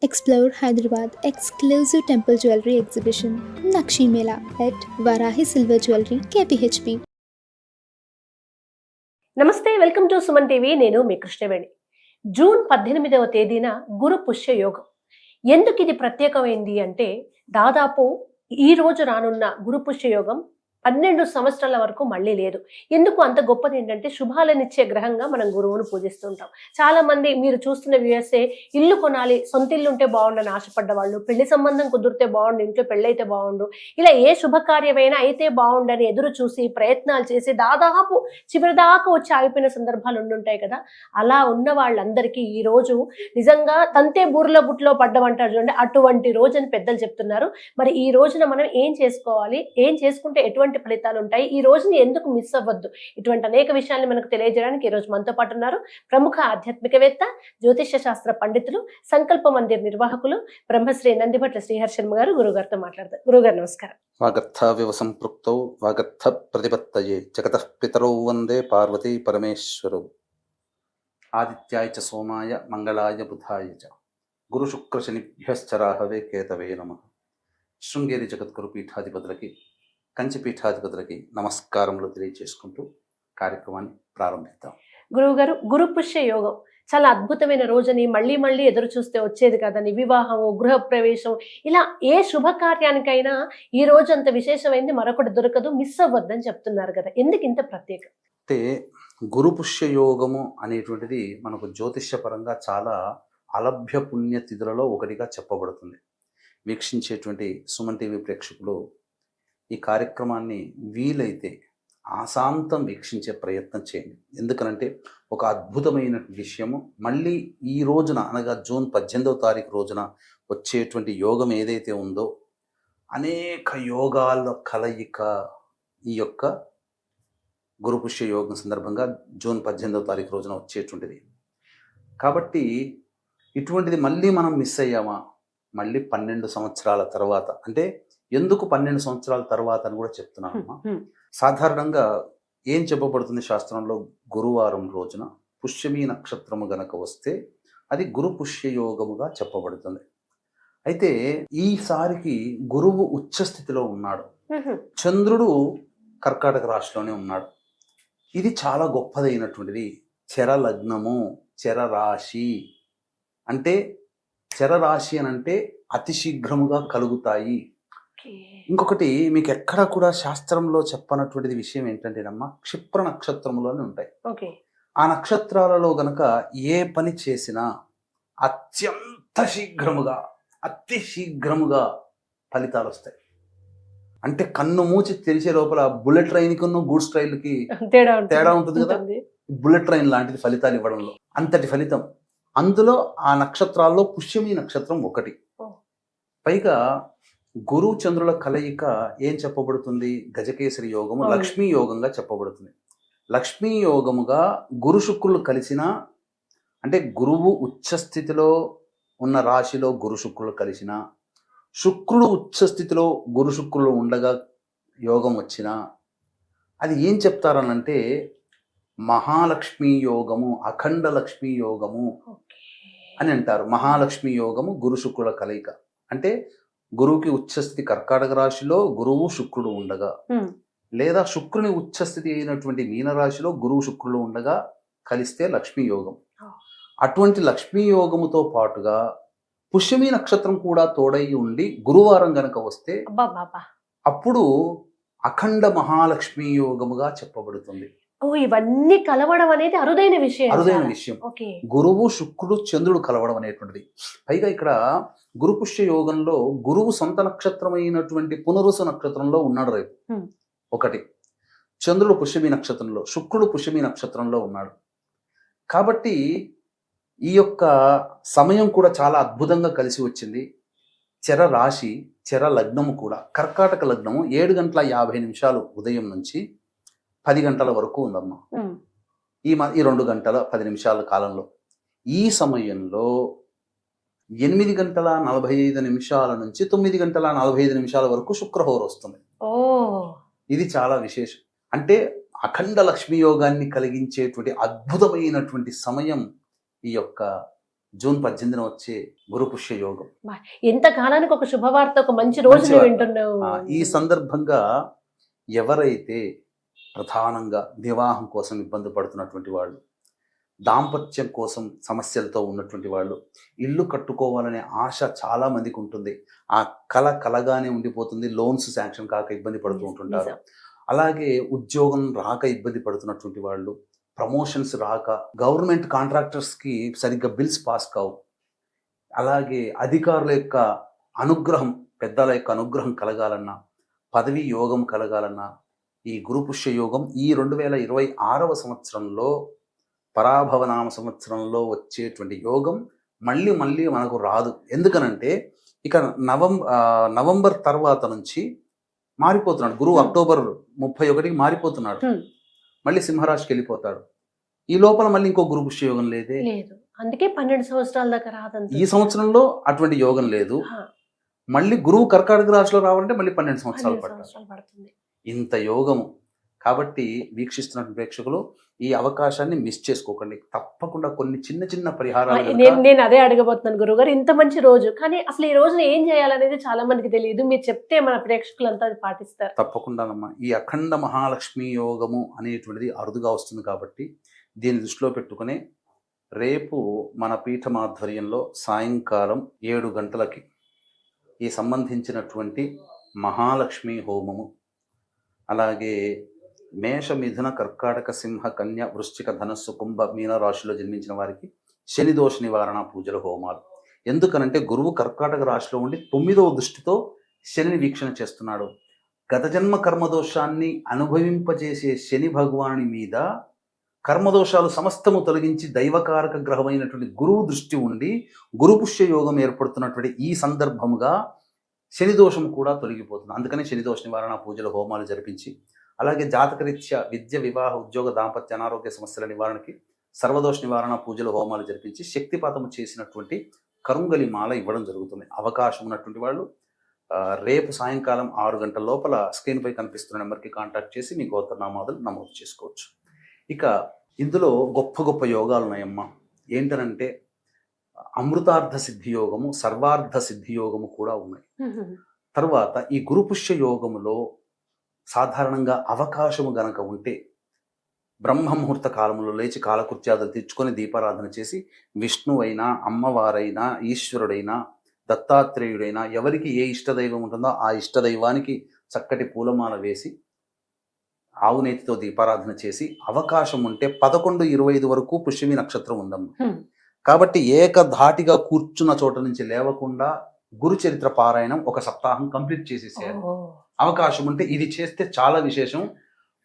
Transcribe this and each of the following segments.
Explore Hyderabad exclusive temple jewelry exhibition Nakshi Mela at Varahi Silver Jewelry KPHP. నమస్తే, welcome to Suman TV. నేను మీ Krishnaveni. June 18వ తేదీన గురు పుష్య యోగం. ఎందుకు ఇది ప్రత్యేకమైంది అంటే, దాదాపు ఈ రోజు రానున్న గురు పుష్య యోగం 12 సంవత్సరాల వరకు మళ్ళీ లేదు. ఎందుకు అంత గొప్పది ఏంటంటే, శుభాలనిచ్చే గ్రహంగా మనం గురువును పూజిస్తుంటాం. చాలా మంది మీరు చూస్తున్న వ్యూయర్సే ఇల్లు కొనాలి, సొంత ఇల్లు ఉంటే బాగుండని ఆశపడ్డ వాళ్ళు, పెళ్లి సంబంధం కుదిరితే బాగుండు, ఇంట్లో పెళ్ళైతే బాగుండు, ఇలా ఏ శుభకార్యమైనా అయితే బాగుండని ఎదురు చూసి ప్రయత్నాలు చేసి దాదాపు చివరిదాకా వచ్చి ఆగిపోయిన సందర్భాలు ఉండుంటాయి కదా. అలా ఉన్న వాళ్ళందరికీ ఈ రోజు నిజంగా తంతే బూర్ల బుట్లో పడ్డమంటారు చూడండి, అటువంటి రోజు అని పెద్దలు చెప్తున్నారు. మరి ఈ రోజున మనం ఏం చేసుకోవాలి, ఏం చేసుకుంటే ఎటువంటి ఫలితాలు ఉంటాయి, ఈ రోజుని ఎందుకు మిస్ అవ్వద్దు, ఇటువంటి అనేక విషయాన్ని మనకు తెలియజేయడానికి ఈ రోజు మనతో పాటు ఉన్నారు ప్రముఖ ఆధ్యాత్మికవేత్త, జ్యోతిష్య శాస్త్ర పండితులు, సంకల్ప మందిర్ నిర్వాహకులు బ్రహ్మశ్రీ నందిభట్ల శ్రీహర్ శర్మ గారు. గురుగారితో మాట్లాడతారు. గురుగారు నమస్కారం. వాగర్థావివ సంపృక్తౌ వాగర్థ ప్రతిపత్తయే జగతః పితరౌ వందే పార్వతీ పరమేశ్వరౌ. ఆదిత్యాయ చ సోమాయ మంగళాయ బుధాయ చ గురు శుక్ర శనిభ్యశ్చ రాహవే కేతవే నమః. శృంగేరి జగద్గురు పీఠాధిపతులకి, కంచి పీఠాధిపతులకి నమస్కారములు తెలియజేసుకుంటూ కార్యక్రమాన్ని ప్రారంభిద్దాం. గురువు గారు, గురు పుష్య యోగం చాలా అద్భుతమైన రోజని మళ్ళీ మళ్ళీ ఎదురు చూస్తే వచ్చేది కదండి. వివాహము, గృహ ప్రవేశం, ఇలా ఏ శుభకార్యానికైనా ఈ రోజు అంత విశేషమైంది మరొకటి దొరకదు, మిస్ అవ్వద్దని చెప్తున్నారు కదా. ఎందుకు ఇంత ప్రత్యేకం? అంటే గురు పుష్య యోగము అనేటువంటిది మనకు జ్యోతిష్యపరంగా చాలా అలభ్య పుణ్య తిథులలో ఒకటిగా చెప్పబడుతుంది. వీక్షించేటువంటి సుమన్ టీవీ ప్రేక్షకులు ఈ కార్యక్రమాన్ని వీలైతే ఆశాంతం వీక్షించే ప్రయత్నం చేయండి. ఎందుకనంటే ఒక అద్భుతమైన విషయము మళ్ళీ ఈ రోజున, అనగా జూన్ 18వ తారీఖు రోజున వచ్చేటువంటి యోగం ఏదైతే ఉందో, అనేక యోగాల కలయిక ఈ యొక్క గురు పుష్య యోగం సందర్భంగా జూన్ 18వ తారీఖు రోజున వచ్చేటువంటిది. కాబట్టి ఇటువంటిది మళ్ళీ మనం మిస్ అయ్యామా, మళ్ళీ 12 సంవత్సరాల తర్వాత, అంటే ఎందుకు 12 సంవత్సరాల తర్వాత అని కూడా చెప్తున్నానమ్మా. సాధారణంగా ఏం చెప్పబడుతుంది శాస్త్రంలో, గురువారం రోజున పుష్యమీ నక్షత్రము గనక వస్తే అది గురు పుష్య యోగముగా చెప్పబడుతుంది. అయితే ఈసారికి గురువు ఉచ్చ స్థితిలో ఉన్నాడు, చంద్రుడు కర్కాటక రాశిలోనే ఉన్నాడు. ఇది చాలా గొప్పదైనటువంటిది. చెర లగ్నము, చెర రాశి అంటే, చెర రాశి అని అంటే అతి శీఘ్రముగా కలుగుతాయి. ఇంకొకటి మీకు ఎక్కడ కూడా శాస్త్రంలో చెప్పనటువంటిది విషయం ఏంటంటేనమ్మా, క్షిప్ర నక్షత్రములోనే ఉంటాయి. ఆ నక్షత్రాలలో గనక ఏ పని చేసినా అత్యంత శీఘ్రముగా, అతి శీఘ్రముగా ఫలితాలు వస్తాయి. అంటే కన్ను మూచి తెరిచే లోపల బుల్లెట్ ట్రైన్కి గూడ్స్ ట్రైన్కి తేడా ఉంటుంది కదా. బుల్లెట్ ట్రైన్ లాంటిది ఫలితాలు ఇవ్వడంలో, అంతటి ఫలితం. అందులో ఆ నక్షత్రాల్లో పుష్యమీ నక్షత్రం ఒకటి. పైగా గురు చంద్రుల కలయిక ఏం చెప్పబడుతుంది, గజకేసరి యోగము లక్ష్మీ యోగంగా చెప్పబడుతుంది. లక్ష్మీ యోగముగా గురు శుక్రులు కలిసిన, అంటే గురువు ఉచ్చస్థితిలో ఉన్న రాశిలో గురు శుక్రులు కలిసిన, శుక్రుడు ఉచ్చస్థితిలో గురు శుక్రులు ఉండగా యోగం వచ్చిన, అది ఏం చెప్తారనంటే మహాలక్ష్మీ యోగము, అఖండ లక్ష్మీ యోగము అని అంటారు. మహాలక్ష్మీ యోగము గురు శుక్రుల కలయిక అంటే, గురువుకి ఉచ్చస్థితి కర్కాటక రాశిలో గురువు శుక్రుడు ఉండగా, లేదా శుక్రుని ఉచ్చస్థితి అయినటువంటి మీనరాశిలో గురువు శుక్రుడు ఉండగా కలిస్తే లక్ష్మీ యోగం. అటువంటి లక్ష్మీ యోగముతో పాటుగా పుష్యమీ నక్షత్రం కూడా తోడై ఉండి గురువారం గనక వస్తే అప్పుడు అఖండ మహాలక్ష్మీ యోగముగా చెప్పబడుతుంది. ఇవన్నీ కలవడం అనేది అరుదైన విషయం. గురువు శుక్రుడు చంద్రుడు కలవడం అనేటువంటిది. పైగా ఇక్కడ గురు పుష్య యోగంలో గురువు సొంత నక్షత్రమైనటువంటి పునరుసు నక్షత్రంలో ఉన్నాడు రేపు ఒకటి, చంద్రుడు పుష్యమీ నక్షత్రంలో, శుక్రుడు పుష్యమీ నక్షత్రంలో ఉన్నాడు. కాబట్టి ఈ యొక్క సమయం కూడా చాలా అద్భుతంగా కలిసి వచ్చింది. చెర రాశి, చెర లగ్నము కూడా కర్కాటక లగ్నము 7:50 ఉదయం నుంచి 10 గంటల వరకు ఉందమ్మా. ఈ 2 గంటల 10 నిమిషాల కాలంలో, ఈ సమయంలో 8:45 నుంచి 9:45 వరకు శుక్రహోర వస్తుంది. ఇది చాలా విశేషం. అంటే అఖండ లక్ష్మీ యోగాన్ని కలిగించేటువంటి అద్భుతమైనటువంటి సమయం ఈ యొక్క జూన్ 18న వచ్చే గురు పుష్య యోగం. ఎంత కాలానికి ఒక శుభవార్త, ఒక మంచి రోజుని మంచి వార్త. వింటున్నావు. ఈ సందర్భంగా ఎవరైతే ప్రధానంగా వివాహం కోసం ఇబ్బంది పడుతున్నటువంటి వాళ్ళు, దాంపత్యం కోసం సమస్యలతో ఉన్నటువంటి వాళ్ళు, ఇల్లు కట్టుకోవాలనే ఆశ చాలా మందికి ఉంటుంది. ఆ కల కలగానే ఉండిపోతుంది. లోన్స్ శాంక్షన్ కాక ఇబ్బంది పడుతూ ఉంటుంటారు. నిజం. అలాగే ఉద్యోగం రాక ఇబ్బంది పడుతున్నటువంటి వాళ్ళు, ప్రమోషన్స్ రాక, గవర్నమెంట్ కాంట్రాక్టర్స్కి సరిగ్గా బిల్స్ పాస్ కావు, అలాగే అధికారుల యొక్క అనుగ్రహం, పెద్దల యొక్క అనుగ్రహం కలగాలన్నా, పదవి యోగం కలగాలన్నా ఈ గురు పుష్య యోగం ఈ 2026వ సంవత్సరంలో, పరాభవనామ సంవత్సరంలో వచ్చేటువంటి యోగం మళ్ళీ మళ్ళీ మనకు రాదు. ఎందుకనంటే ఇక నవంబర్ తర్వాత నుంచి మారిపోతున్నాడు గురువు. అక్టోబర్ 31కి మారిపోతున్నాడు. మళ్ళీ సింహరాశికి వెళ్ళిపోతాడు. ఈ లోపల మళ్ళీ ఇంకో గురు పుష్య యోగం లేదే లేదు. అందుకే 12 సంవత్సరాల దాకా రాదంత. ఈ సంవత్సరంలో అటువంటి యోగం లేదు. మళ్ళీ గురువు కర్కాటక రాశిలో రావాలంటే మళ్ళీ 12 సంవత్సరాలు పడుతుంది. ఇంత యోగము. కాబట్టి వీక్షిస్తున్న ప్రేక్షకులు ఈ అవకాశాన్ని మిస్ చేసుకోకండి. తప్పకుండా కొన్ని చిన్న చిన్న పరిహారాలు. నేను అదే అడగబోతున్నాను గురుగారు. ఇంత మంచి రోజు, కానీ అసలు ఈ రోజున ఏం చేయాలనేది చాలా మందికి తెలియదు. మీరు చెప్తే మన ప్రేక్షకులంతా అది పాటిస్తారు. తప్పకుండానమ్మా. ఈ అఖండ మహాలక్ష్మి యోగము అనేటువంటిది అరుదుగా వస్తుంది కాబట్టి దీన్ని దృష్టిలో పెట్టుకుని రేపు మన పీఠం ఆధ్వర్యంలో సాయంకాలం 7 గంటలకి ఈ సంబంధించినటువంటి మహాలక్ష్మి హోమము, అలాగే మేష మిథున కర్కాటక సింహ కన్య వృశ్చిక ధనస్సు కుంభ మీన రాశిలో జన్మించిన వారికి శని దోష నివారణ పూజల హోమాలు. ఎందుకనంటే గురువు కర్కాటక రాశిలో ఉండి 9వ దృష్టితో శనిని వీక్షణ చేస్తున్నాడు. గత జన్మ కర్మదోషాన్ని అనుభవింపజేసే శని భగవాని మీద కర్మదోషాలు సమస్తము తొలగించి దైవకారక గ్రహమైనటువంటి గురువు దృష్టి ఉండి గురు పుష్య యోగం ఏర్పడుతున్నటువంటి ఈ సందర్భముగా శని దోషం కూడా తొలగిపోతుంది. అందుకని శని దోష నివారణ పూజల హోమాలు జరిపించి, అలాగే జాతకరీత్యా విద్య, వివాహ, ఉద్యోగ, దాంపత్య, అనారోగ్య సమస్యల నివారణకి సర్వదోష నివారణ పూజల హోమాలు జరిపించి శక్తిపాతము చేసినటువంటి కరుంగలి మాల ఇవ్వడం జరుగుతుంది. అవకాశం ఉన్నటువంటి వాళ్ళు రేపు సాయంకాలం 6 గంటల లోపల స్క్రీన్పై కనిపిస్తున్న నెంబర్కి కాంటాక్ట్ చేసి మీ గోత్రనామాదులు నమోదు చేసుకోవచ్చు. ఇక ఇందులో గొప్ప గొప్ప యోగాలు ఉన్నాయమ్మా. ఏంటనంటే అమృతార్థ సిద్ధి యోగము, సర్వార్థ సిద్ధి యోగము కూడా ఉన్నాయి. తర్వాత ఈ గురు పుష్య యోగములో సాధారణంగా అవకాశము గనక ఉంటే బ్రహ్మముహూర్త కాలంలో లేచి కాలకృత్యాదులు తెచ్చుకొని దీపారాధన చేసి విష్ణువైనా, అమ్మవారైనా, ఈశ్వరుడైనా, దత్తాత్రేయుడైనా, ఎవరికి ఏ ఇష్టదైవం ఉంటుందో ఆ ఇష్టదైవానికి చక్కటి పూలమాల వేసి ఆవు నేతితో దీపారాధన చేసి, అవకాశం ఉంటే 11-25 వరకు పుష్యమి నక్షత్రం ఉందమ్మా. కాబట్టి ఏకధాటిగా కూర్చున్న చోట నుంచి లేవకుండా గురు చరిత్ర పారాయణం ఒక సప్తాహం కంప్లీట్ చేసేసారు. అవకాశం ఉంటే ఇది చేస్తే చాలా విశేషం.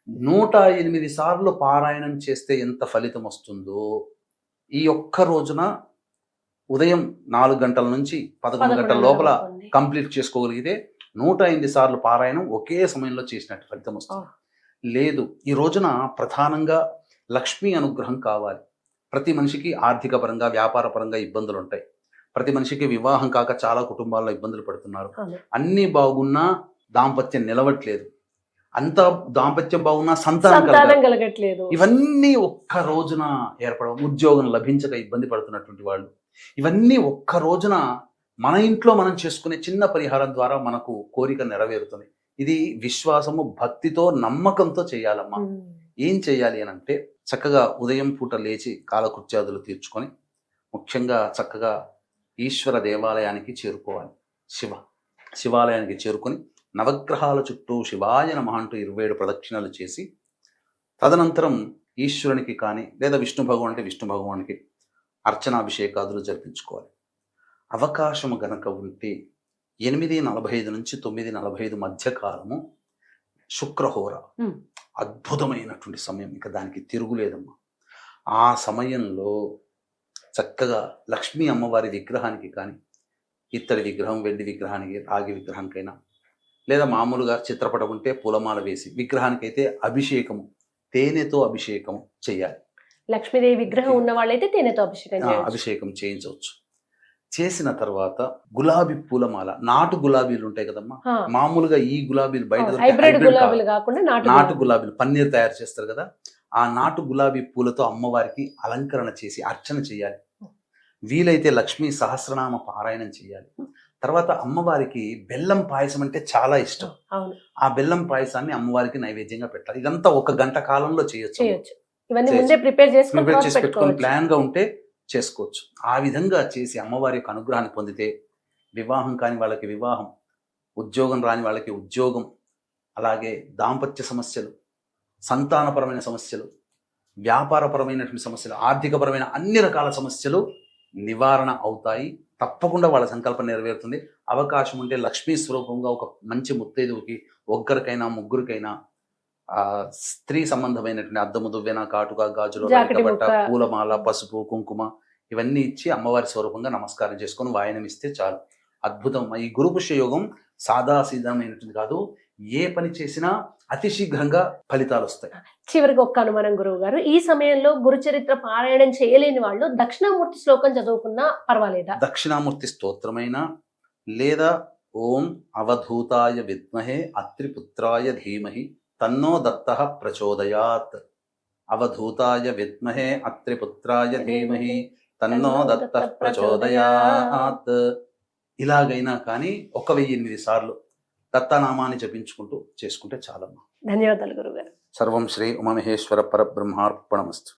108 సార్లు పారాయణం చేస్తే ఎంత ఫలితం వస్తుందో ఈ ఒక్క రోజున ఉదయం 4 గంటల నుంచి 11 గంటల లోపల కంప్లీట్ చేసుకోగలిగితే 108 సార్లు పారాయణం ఒకే సమయంలో చేసినట్టు ఫలితం వస్తుంది. లేదు, ఈ రోజున ప్రధానంగా లక్ష్మీ అనుగ్రహం కావాలి. ప్రతి మనిషికి ఆర్థిక పరంగా, వ్యాపార పరంగా ఇబ్బందులు ఉంటాయి. ప్రతి మనిషికి వివాహం కాక చాలా కుటుంబాల్లో ఇబ్బందులు పడుతున్నారు. అన్నీ బాగున్నా దాంపత్యం నిలవట్లేదు. అంత దాంపత్యం బాగున్నా సంతానం కలగట్లేదు. ఇవన్నీ ఒక్క రోజున ఏర్పడవు. ఉద్యోగం లభించక ఇబ్బంది పడుతున్నటువంటి వాళ్ళు, ఇవన్నీ ఒక్క రోజున మన ఇంట్లో మనం చేసుకునే చిన్న పరిహారం ద్వారా మనకు కోరిక నెరవేరుతుంది. ఇది విశ్వాసము, భక్తితో, నమ్మకంతో చేయాలమ్మా. ఏం చేయాలి అని అంటే చక్కగా ఉదయం పూట లేచి కాలకృత్యాదులు తీర్చుకొని ముఖ్యంగా చక్కగా ఈశ్వర దేవాలయానికి చేరుకోవాలి. శివాలయానికి చేరుకొని నవగ్రహాల చుట్టూ శివాయ నమః అంటూ 27 ప్రదక్షిణలు చేసి, తదనంతరం ఈశ్వరునికి కానీ లేదా విష్ణు భగవాన్ అంటే విష్ణు భగవానికి అర్చనాభిషేకాదులు జరిపించుకోవాలి. అవకాశము గనక ఉంటే 8:45 నుంచి 9:45 మధ్య కాలము శుక్రహోర అద్భుతమైనటువంటి సమయం. ఇక దానికి తిరుగులేదమ్మా. ఆ సమయంలో చక్కగా లక్ష్మీ అమ్మవారి విగ్రహానికి కానీ, ఇత్తడి విగ్రహం, వెండి విగ్రహానికి, రాగి విగ్రహానికైనా, లేదా మామూలుగా చిత్రపటం ఉంటే పూలమాల వేసి, విగ్రహానికైతే అభిషేకము, తేనెతో అభిషేకం చేయాలి. లక్ష్మీదేవి విగ్రహం ఉన్న వాళ్ళైతే తేనెతో అభిషేకం చేయించవచ్చు. చేసిన తర్వాత గులాబీ పూలమాల, నాటు గులాబీలు ఉంటాయి కదమ్మా, మామూలుగా ఈ గులాబీలు బయట నాటు గులాబీలు పన్నీర్ తయారు చేస్తారు కదా, ఆ నాటు గులాబీ పూలతో అమ్మవారికి అలంకరణ చేసి అర్చన చేయాలి. వీలైతే లక్ష్మీ సహస్రనామ పారాయణం చేయాలి. తర్వాత అమ్మవారికి బెల్లం పాయసం అంటే చాలా ఇష్టం. అవును, ఆ బెల్లం పాయసాన్ని అమ్మవారికి నైవేద్యంగా పెట్టాలి. ఇదంతా 1 గంట కాలంలో చేయొచ్చు. చేయొచ్చు. ఇవన్నీ చేయొచ్చు. ముందే ప్రిపేర్ ప్రిపేర్ చేసి పెట్టుకొని పెట్టుకోవచ్చు. ప్లాన్ గా ఉంటే చేసుకోవచ్చు. ఆ విధంగా చేసి అమ్మవారి యొక్క అనుగ్రహాన్ని పొందితే వివాహం కాని వాళ్ళకి వివాహం, ఉద్యోగం రాని వాళ్ళకి ఉద్యోగం, అలాగే దాంపత్య సమస్యలు, సంతానపరమైన సమస్యలు, వ్యాపారపరమైనటువంటి సమస్యలు, ఆర్థికపరమైన అన్ని రకాల సమస్యలు నివారణ అవుతాయి. తప్పకుండా వాళ్ళ సంకల్పం నెరవేరుతుంది. అవకాశం ఉంటే లక్ష్మీ స్వరూపంగా ఒక మంచి ముత్తైదువుకి, ఒక్కరికైనా ముగ్గురికైనా స్త్రీ సంబంధమైనటువంటి అద్దము, దువ్వెన, కాటుక, గాజులు, జాకెట్ బట్ట, ముక్క. పూలమాల, పసుపు, కుంకుమ ఇవన్నీ ఇచ్చి అమ్మవారి స్వరూపంగా నమస్కారం చేసుకొని వాయనం ఇస్తే చాలు. అద్భుతం. ఈ గురు పుష్య యోగం సాదాసీదమైనటువంటి కాదు. ఏ పని చేసినా అతి శీఘ్రంగా ఫలితాలు వస్తాయి. చివరికి ఒక్క అనుమానం గురువు గారు, ఈ సమయంలో గురు చరిత్ర పారాయణం చేయలేని వాళ్ళు దక్షిణామూర్తి శ్లోకం చదువుకున్నా పర్వాలేదా? దక్షిణామూర్తి స్తోత్రమైన లేదా ఓం అవధూతాయ విద్మహే అత్రిపుత్రాయ ధీమహి తన్నో దత్తః ప్రచోదయాత్. అవధూతాయ విద్మహే అత్రిపుత్రాయ ధీమహి తన్నో దత్తః ప్రచోదయాత్. ఇలాగైనా కానీ 1008 సార్లు దత్తనామాన్ని జపించుకుంటూ చేసుకుంటే చాలమ్మా. ధన్యవాదాలు గురువు గారు. సర్వం శ్రీ ఉమామహేశ్వర పరబ్రహ్మార్పణమస్తు.